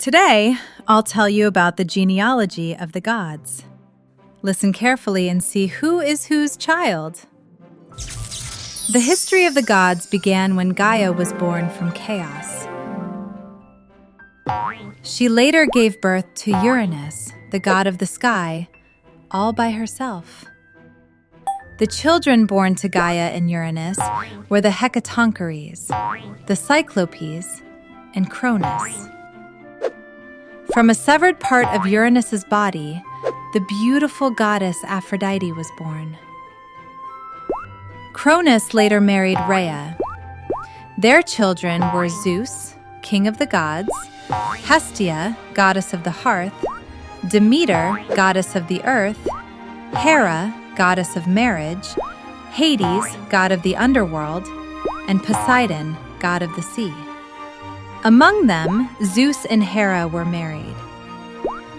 Today, I'll tell you about the genealogy of the gods. Listen carefully and see who is whose child. The history of the gods began when Gaia was born from chaos. She later gave birth to Uranus, the god of the sky, all by herself. The children born to Gaia and Uranus were the Hecatoncheires, the Cyclopes, and Cronus. From a severed part of Uranus's body, the beautiful goddess Aphrodite was born. Cronus later married Rhea. Their children were Zeus, king of the gods, Hestia, goddess of the hearth, Demeter, goddess of the earth, Hera, goddess of marriage, Hades, god of the underworld, and Poseidon, god of the sea. Among them, Zeus and Hera were married.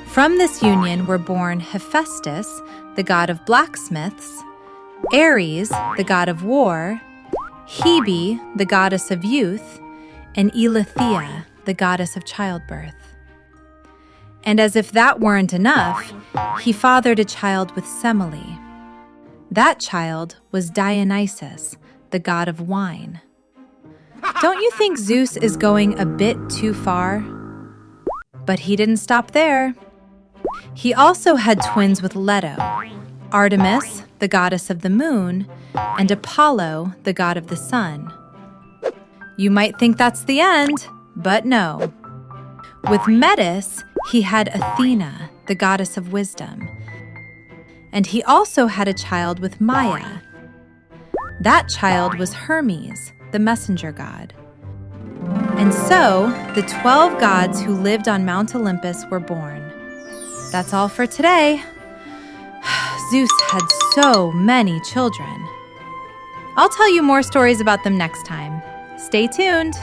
From this union were born Hephaestus, the god of blacksmiths, Ares, the god of war, Hebe, the goddess of youth, and Eileithyia, the goddess of childbirth. And as if that weren't enough, he fathered a child with Semele. That child was Dionysus, the god of wine. Don't you think Zeus is going a bit too far? But he didn't stop there. He also had twins with Leto, Artemis, the goddess of the moon, and Apollo, the god of the sun. You might think that's the end, but no. With Metis, he had Athena, the goddess of wisdom. And he also had a child with Maia. That child was Hermes, the messenger god. And so, the 12 gods who lived on Mount Olympus were born. That's all for today. Zeus had so many children. I'll tell you more stories about them next time. Stay tuned.